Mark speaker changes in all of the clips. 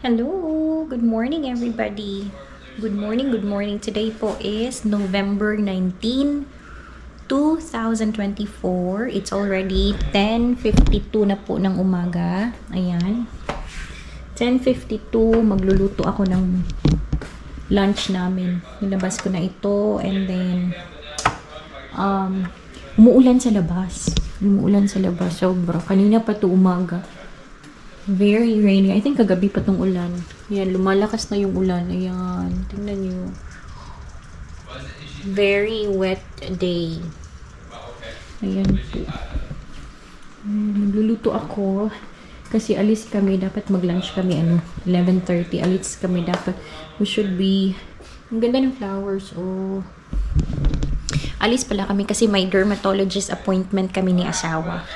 Speaker 1: Hello! Good morning everybody! Good morning, good morning. Today po is November 19, 2024. It's already 10:52 na po ng umaga. Ayan. 10:52, magluluto ako ng lunch namin. Nilabas ko na ito and then umuulan sa labas. Umuulan sa labas. Sobra. Kanina pa to umaga. Very rainy. I think kagabi pa tong ulan. Ayan, lumalakas na yung ulan. Ayan, tingnan nyo. Very wet day. Ayan po. Nagluluto ako. Kasi alis kami. Dapat mag-lunch kami. 11:30. Alis kami. Dapat. We should be. Ang ganda ng flowers. Oh. Alis pala kami kasi may dermatologist appointment kami ni asawa.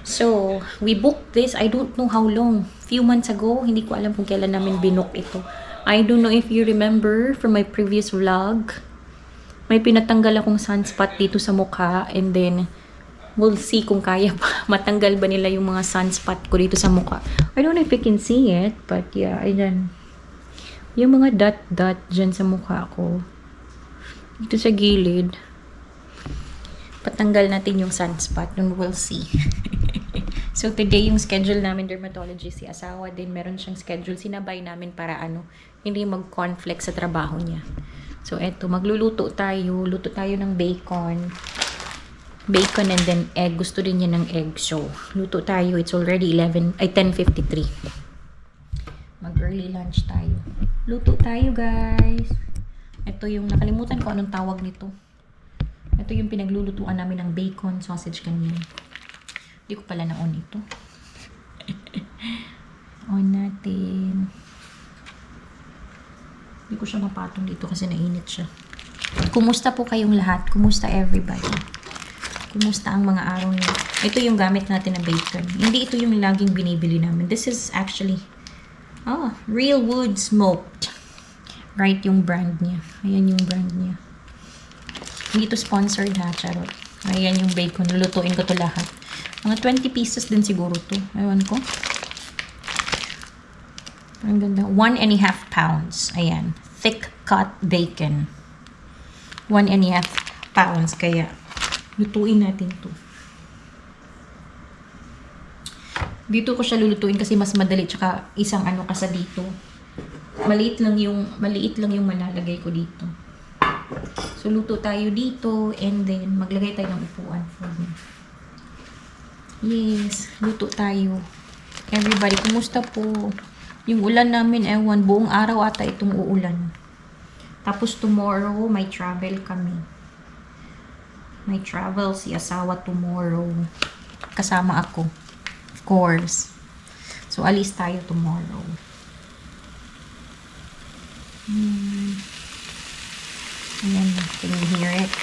Speaker 1: So, we booked this, I don't know how long. Few months ago, hindi ko alam kung kailan namin binook ito. I don't know if you remember from my previous vlog. May pinatanggal akong sunspot dito sa mukha and then we'll see kung kaya pa. Matanggal ba nila yung mga sunspot ko dito sa mukha. I don't know if you can see it, but yeah, ayan. Yung mga dot-dot dyan sa mukha ko. Dito sa gilid. Patanggal natin yung sunspot and we'll see. So, today yung schedule namin, dermatologist, si asawa din, meron siyang schedule. Sinabay namin para hindi mag-conflict sa trabaho niya. So, eto, magluluto tayo. Luto tayo ng bacon. Bacon and then egg. Gusto din niya ng egg. So, luto tayo. It's already 10:53. Mag-early lunch tayo. Luto tayo, guys. Ito yung, nakalimutan ko anong tawag nito. Ito yung pinaglulutuan namin ng bacon, sausage kanina. Hindi ko pala na-on ito. On natin. Hindi ko siya mapatong dito kasi nainit siya. Kumusta po kayong lahat? Kumusta everybody? Kumusta ang mga araw niyo? Ito yung gamit natin na bacon. Hindi ito yung laging binibili namin. This is actually Real Wood Smoked. Right yung brand niya. Ayan yung brand niya. Hindi ito sponsored ha, charot. Ayan yung bacon. Lulutuin ko to lahat. Mga 20 pieces din siguro to. Ewan ko. Ang ganda. 1.5 pounds. Ayan. Thick cut bacon. 1.5 pounds. Kaya, lutuin natin to. Dito ko siya lulutuin kasi mas madali. Tsaka isang kasa dito. Maliit lang yung malalagay ko dito. So, luto tayo dito. And then, maglagay tayo ng upuan for me. Yes, luto tayo. Everybody, kumusta po? Yung ulan namin, buong araw ata itong uulan. Tapos tomorrow, may travel kami. May travel si asawa tomorrow. Kasama ako. Of course. So, alis tayo tomorrow. Ayan, can you hear it?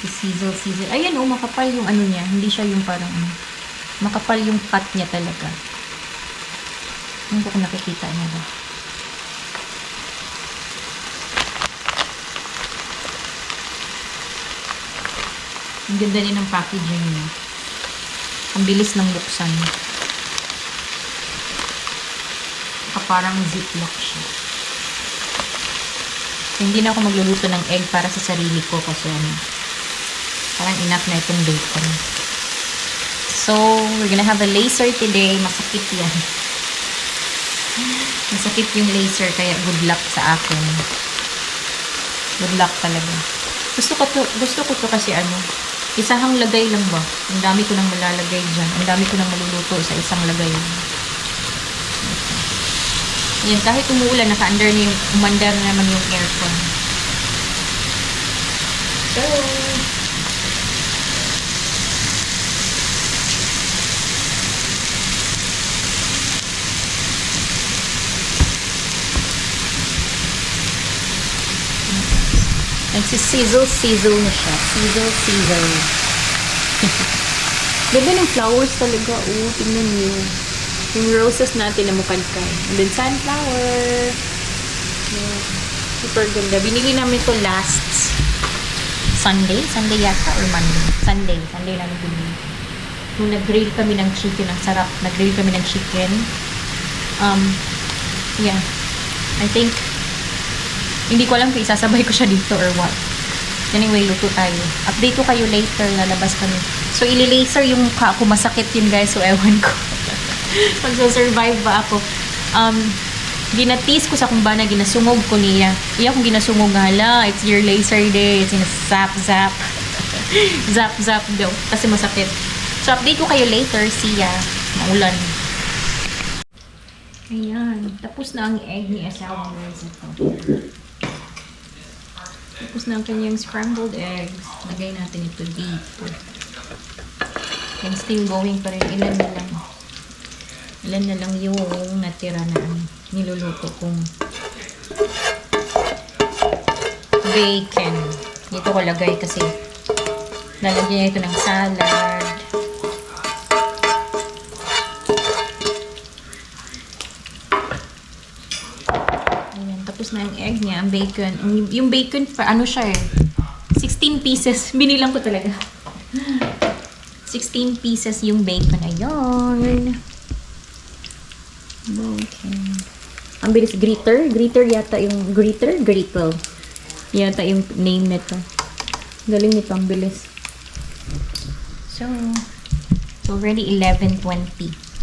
Speaker 1: Sizzle. Ayan makapal yung niya. Hindi siya yung parang makapal yung cut niya talaga. Hindi ko nakikita niya ba. Ang ganda din ng packaging niya. Ang bilis ng buksan. Parang ziplock siya. Hindi na ako magluluto ng egg para sa sarili ko kasi parang enough na itong bacon. So, we're gonna have a laser today. Masakit yan. Masakit yung laser kaya good luck sa akin. Good luck talaga. Gusto ko to kasi isang lagay lang ba? Ang dami ko nang malalagay dyan. Ang dami ko nang maluluto sa isang lagay. Yan, kahit umuulan, umandar na naman yung aircon. So, nagsisizzle na siya. Sizzle. Ganda ng flowers talaga. Tingnan niyo. Yung roses natin na mukalkay. And then sunflower. Yeah. Super ganda. Binili namin ito last Sunday yata or Monday. Sunday namin binili. Nung nag-grill kami ng chicken, ang sarap. Nag-grill kami ng chicken. Yeah. I think, hindi ko alam kung isasabay ko siya dito or what. Anyway, luto tayo. Update ko kayo later, lalabas kami. So, ili-laser yung mukha ko. Masakit yun, guys. So, ewan ko. Magso-survive ba ako? Ginatis ko sa kumbana, ginasungog ko niya. Iya kung ginasungog, hala, it's your laser day. It's zap, zap. Zap, zap daw. Kasi masakit. So, update ko kayo later. See ya. Maulan. Ayan. Tapos na ang egg ni asawa guys. Ito. Tapos na ang kanyang scrambled eggs. Lagay natin ito dito. And still going pa rin. Ilan na lang yung natira na niluluto kong bacon. Dito ko lagay kasi nalagyan niya ito ng salad. Ayan, tapos na yung egg niya, ang bacon. Yung bacon, ano siya eh, 16 pieces. Binilang ko talaga. 16 pieces yung bacon. Ayun. Okay. Ang bilis. Gritter? Gritter yata yung... Gritter? Griddle. Yata yung name nito. Galing nito. Ang bilis. So, it's already 11:20.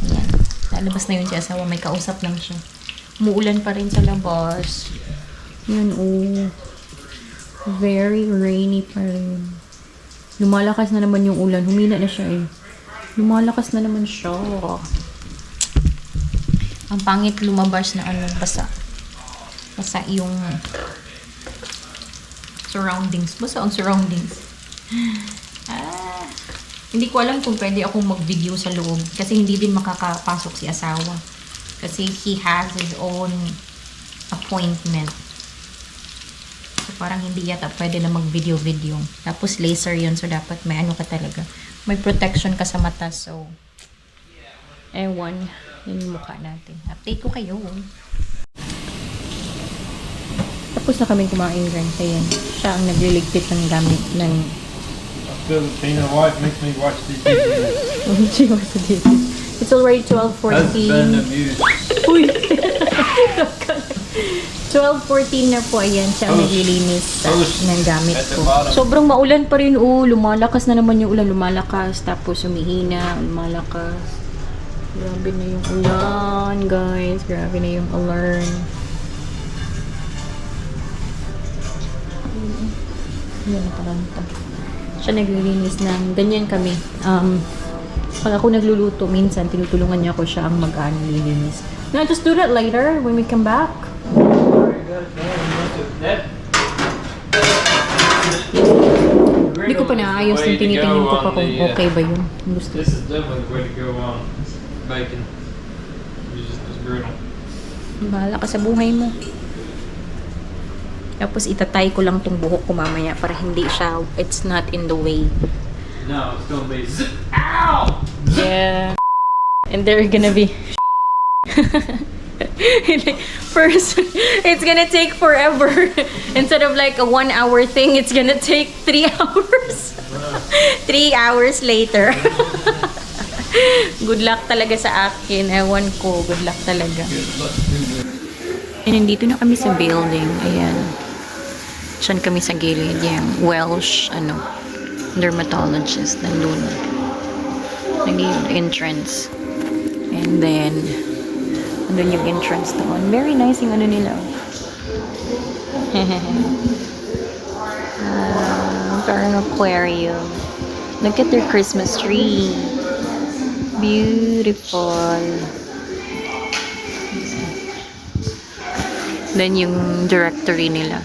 Speaker 1: Ayan. Lalabas na yun si asawa. May kausap lang siya. Umuulan pa rin sa labas. Yan, oh. Very rainy pa rin. Lumalakas na naman yung ulan. Humina na siya eh. Lumalakas na naman siya. Ang pangit lumabas na basa. Basa yung surroundings. Basa ang surroundings. Hindi ko alam kung pwede akong mag-video sa loob. Kasi hindi din makakapasok si asawa. Kasi he has his own appointment. So parang hindi yata pwede na mag-video-video. Tapos laser yun. So dapat may ano ka talaga. May protection ka sa mata. So, ewan. Yan yung mukha natin. Update ko kayo. Tapos na kaming kumain rin. Ayan. Siya ang nagliligpit ng gamit ng...
Speaker 2: Filipino wife makes me watch these videos.
Speaker 1: It's already 12:14.
Speaker 2: Husband abuse.
Speaker 1: Uy! 12:14 na po. Ayan. Siya ang naglilinis ng gamit ko. Sobrang maulan pa rin. Lumalakas na naman yung ulan. Lumalakas. Tapos umihina. Lumalakas. Grabe na yung ulan, guys. Grabe na yung ulan. Yan na parang ito. Siya naglilinis ng ganyan kami. Pag ako nagluluto, minsan tinutulungan niya ako siya ang mag-linis. No, just do that later when we come back. Hindi ko pa naayos yung tinitingin ko pa kung okay ba yun. Gusto.
Speaker 2: This is definitely the way to go on bacon. It's just brutal.
Speaker 1: Bahala ka sa buhay mo. Tapos itatay ko lang tong buhok ko mamaya para hindi siya, it's not in the way.
Speaker 2: No, it's gonna be ow!
Speaker 1: Yeah. And they're gonna be first, it's gonna take forever. Instead of like a 1 hour thing, it's gonna take 3 hours. 3 hours later. Good luck talaga sa akin. Ewan ko. Good luck talaga. And nandito na kami sa building. Ayan. Diyan kami sa gilid. Yung Welsh, dermatologist. Nandun. Nandun entrance. And then, nandun yung entrance doon. Very nice yung nila. Parang aquarium. Look at their Christmas tree. Beautiful. Then yung directory nila.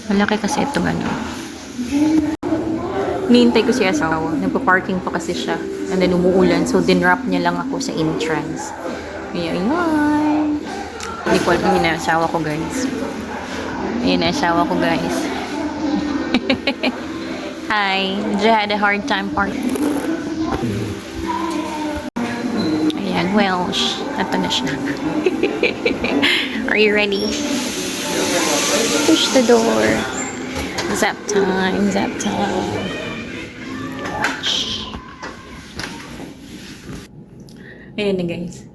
Speaker 1: Malaki kasi itong Nihintay ko si asawa. Nagpa-parking pa kasi siya. And then umuulan. So dinrap niya lang ako sa entrance. Ayan. Hindi ko alam yung asawa ko guys. Ayan asawa ko guys. Hi. Did you had a hard time parking? Welsh. Ito na siya. Are you ready? Push the door. Zap time. Zap time. Ayan na guys.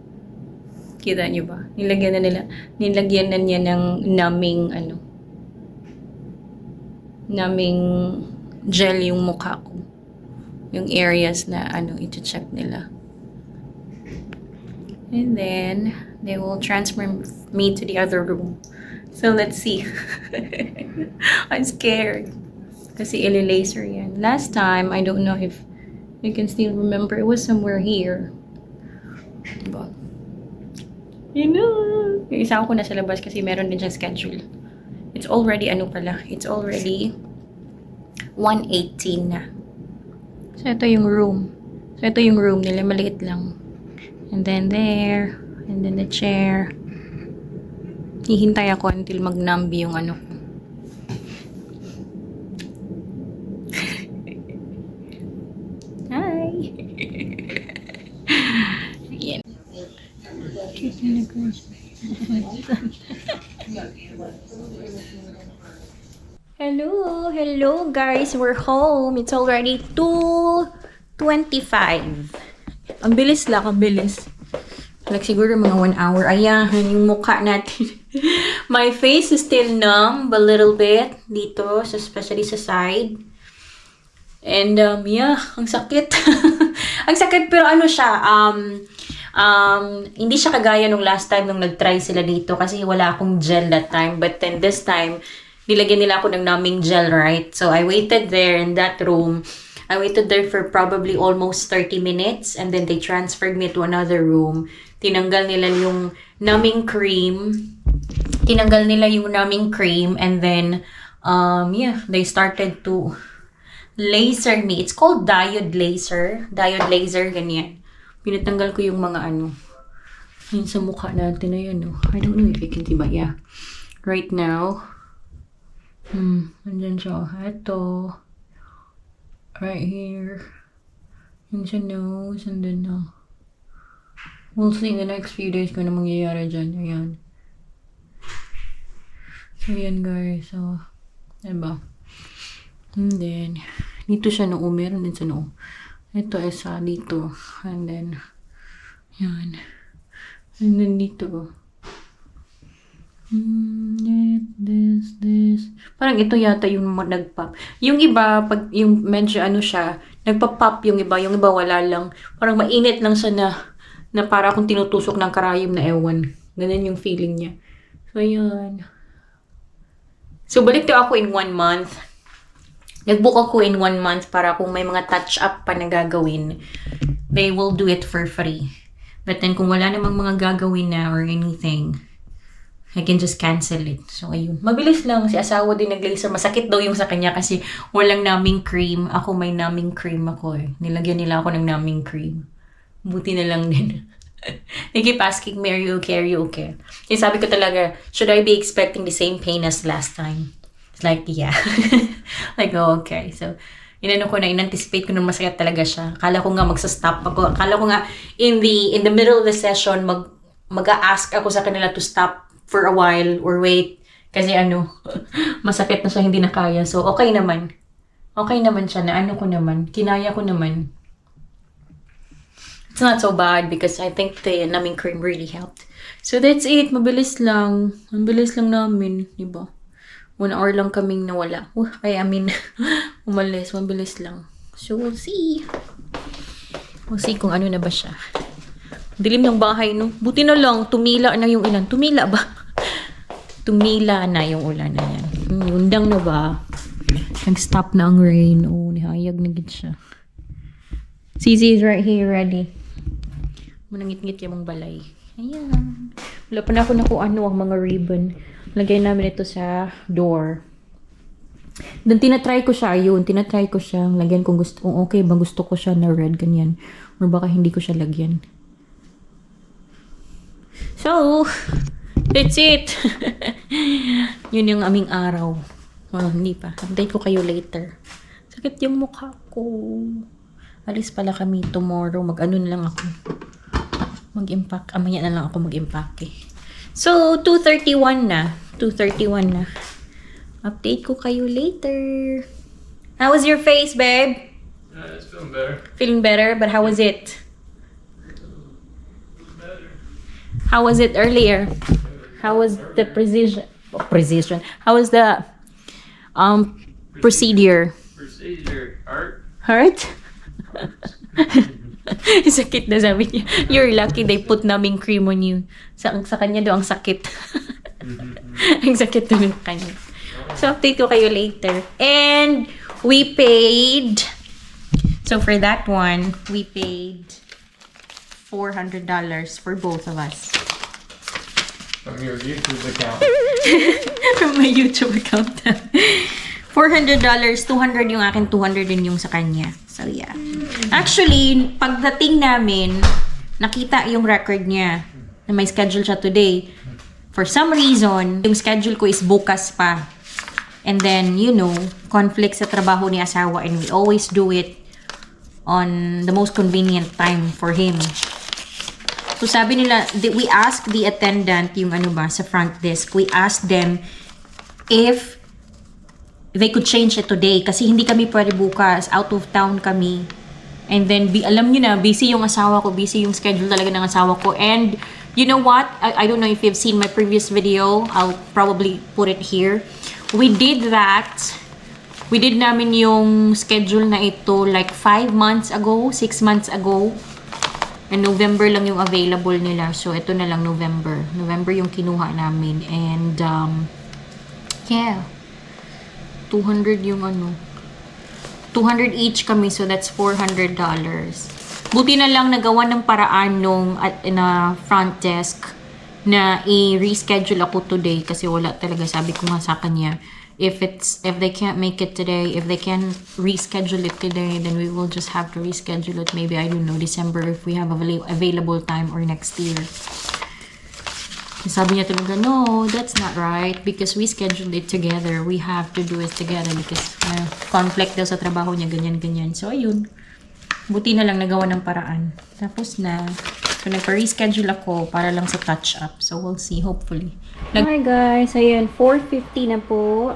Speaker 1: Kita nyo ba? Nilagyan na niya ng naming gel yung mukha ko. Yung areas na iti-check nila. And then, they will transfer me to the other room. So, let's see. I'm scared. Kasi ili-laser yan. Last time, I don't know if you can still remember, it was somewhere here. Diba? You know. Yung isa ko na sa labas kasi meron din siyang schedule. It's already, it's already 1:18 na. So, ito yung room. So, ito yung room nila. Maliit lang. And then there. And then the chair. Hihintay ako until mag-numb yung ko. Hi! Ayan. Hello guys, we're home. It's already 2:25. Ang bilis lang, ang bilis. Like siguro mga 1 hour. Ayan, yung mukha natin. My face is still numb a little bit dito, especially sa side. And yeah, ang sakit. Ang sakit pero siya, hindi siya kagaya nung last time nung nag-try sila dito kasi wala akong gel that time. But then this time, nilagyan nila ako ng numbing gel, right? So I waited there in that room. I waited there for probably almost 30 minutes and then they transferred me to another room. Tinanggal nila yung numbing cream. And then, yeah, they started to laser me. It's called diode laser. Diode laser, ganyan. Pinatanggal ko yung mga yun sa mukha natin na yun. I don't know if you can see, but yeah. Right now, andyan siya. Ito. Right here. Yun sa nose. And then, we'll see in the next few days kung ano mangyayari dyan. Ayan. So, yan guys. So, diba? And then, dito siya noo. Meron din sa noo. Ito isa dito. And then, yan. And then dito. This. Parang ito yata yung nagpop. Yung iba, pag yung medyo siya, nagpa-pop yung iba wala lang. Parang mainit lang siya na para akong tinutusok ng karayom na ewan. Ganun yung feeling niya. So, yan. So, balik to ako in 1 month. Nag-book ako in 1 month para kung may mga touch-up pa na gagawin, they will do it for free. But then, kung wala namang mga gagawin na or anything, I can just cancel it. So, ayun. Mabilis lang. Si asawa din nag-laser. Masakit daw yung sa kanya kasi walang numbing cream. Ako may numbing cream ako eh. Nilagyan nila ako ng numbing cream. Buti na lang din. They keep asking me, are you okay? Are you okay? Yung sabi ko talaga, should I be expecting the same pain as last time? It's like, yeah. Like, oh, okay. So, in-anticipate ko na masakit talaga siya. Akala ko nga magsa-stop ako. Akala ko nga in the middle of the session, mag-a-ask ako sa kanila to stop for a while or wait. Kasi masakit na siya, hindi na kaya. So, okay naman. Okay naman siya na kinaya ko naman. It's not so bad because I think the numbing cream really helped. So, that's it. Mabilis lang. Ang bilis lang namin. Diba? 1 hour lang kaming nawala. Umalis. Mabilis lang. So, we'll see. We'll see kung ano na ba siya. Dilim ng bahay, no? Buti na lang, tumila na yung ulan. Tumila ba? Tumila na yung ulan na yan. Undang na ba? Nag-stop na ang rain. Oh, nihayag na gid siya. Cici is right here, ready. Manangit-ngit yung balay. Ayan. Wala pa na ako ang mga ribbon. Lagay namin ito sa door. Then, tinatry ko siya. Lagyan kung okay ba gusto ko siya na red, ganyan. Or baka hindi ko siya lagyan. So, that's it. Yun yung aming araw. Oh, hindi pa. Update ko kayo later. Sakit yung mukha ko. Alis pala kami tomorrow. Na lang ako. Mag-impact. Amaya na lang ako mag-impact eh. So, 2:31 na. Update ko kayo later. How was your face, babe?
Speaker 2: It's feeling better.
Speaker 1: Feeling better? But how was it? How was it earlier? How was the precision? How was the procedure?
Speaker 2: Procedure. Art.
Speaker 1: Hurt? Sakit na sabi niya. You're lucky they put numbing cream on you. Sa kanya daw ang sakit. Ang sakit naman kanya. So, update ko kayo later. And we paid. So, for that one, we paid $400 for both of us.
Speaker 2: From your YouTube account.
Speaker 1: From my YouTube account. $400, 200 yung akin, 200 din yung sa kanya. So, yeah. Actually, pagdating namin, nakita yung record niya na may schedule siya today. For some reason, yung schedule ko is bukas pa. And then, you know, conflict sa trabaho ni asawa, and we always do it on the most convenient time for him. So, sabi nila, we asked the attendant, yung ano ba, sa front desk, we asked them if they could change it today kasi hindi kami pwede bukas, out of town kami. And then, alam nyo na, busy yung asawa ko, busy yung schedule talaga ng asawa ko. And, you know what? I don't know if you've seen my previous video. I'll probably put it here. We did that. We did namin yung schedule na ito like 5 months ago, 6 months ago. And November lang yung available nila. So, ito na lang November. November yung kinuha namin. And, yeah. 200 yung ano. 200 each kami. So, that's $400. Buti na lang nagawa ng paraan nung na front desk na i-reschedule ako today kasi wala talaga, sabi ko nga sa kanya, if they can't make it today, if they can reschedule it today, then we will just have to reschedule it maybe, I don't know, December if we have available time or next year. Sabi niya talaga, no, that's not right because we scheduled it together. We have to do it together because conflict daw sa trabaho niya, ganyan. So, ayun. Buti na lang nagawa ng paraan. Tapos na. So, nagpa-reschedule ako para lang sa touch-up. So, we'll see, hopefully. Hi guys, ayan, 4:50 na po.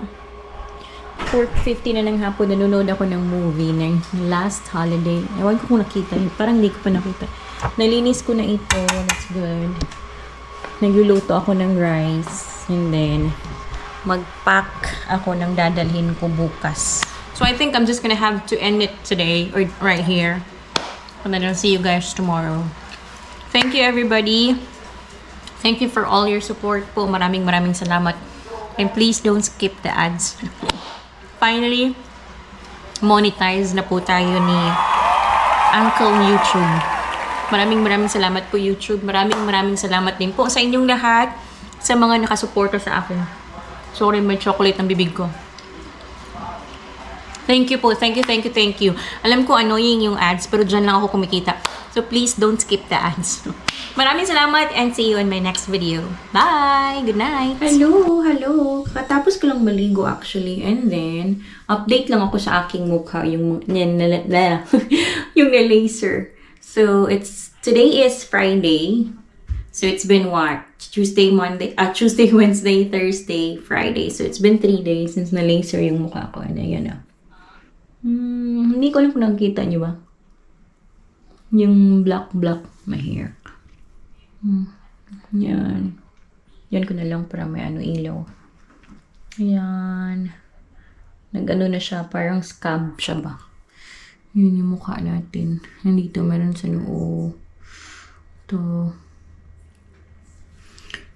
Speaker 1: 4:50 na ng hapon, nanonood ako ng movie ng Last Holiday. Ewan ko kung nakita. Parang hindi ko pa nakita. Nalinis ko na ito. That's good. Nagluluto ako ng rice. And then, mag-pack ako ng dadalhin ko bukas. So, I think I'm just gonna have to end it today or right here. And then I'll see you guys tomorrow. Thank you, everybody. Thank you for all your support po. Maraming salamat. And please don't skip the ads. Finally, monetize na po tayo ni Uncle YouTube. Maraming salamat po, YouTube. Maraming salamat din po sa inyong lahat, sa mga nakasuporta sa akin. Sorry, may chocolate ang bibig ko. Thank you po. Thank you. Alam ko annoying yung ads, pero dyan lang ako kumikita. So please don't skip the ads. Maraming salamat and see you in my next video. Bye! Good night! Hello! Katapos ko lang maligo actually. And then, update lang ako sa aking mukha. Yung yung na-laser. So, today is Friday. So, it's been what? Tuesday, Wednesday, Thursday, Friday. So, it's been 3 days since na-laser yung mukha ko. And ayan na. Hindi ko alam kung nakikita nyo ba? Yung black my hair. Yan. Yan ko na lang para may ilaw. Ayan. Nag-ano na siya, parang scab siya ba? Yun yung mukha natin. Nandito meron sa noo. Ito.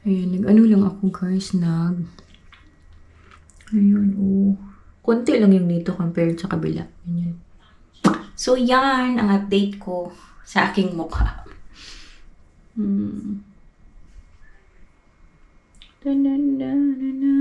Speaker 1: Ayan, nag-ano lang ako guys, Ayun, konti lang yung dito compared sa kabila. Ganyan. So, yan ang update ko sa aking mukha. Da-da-da-da-da.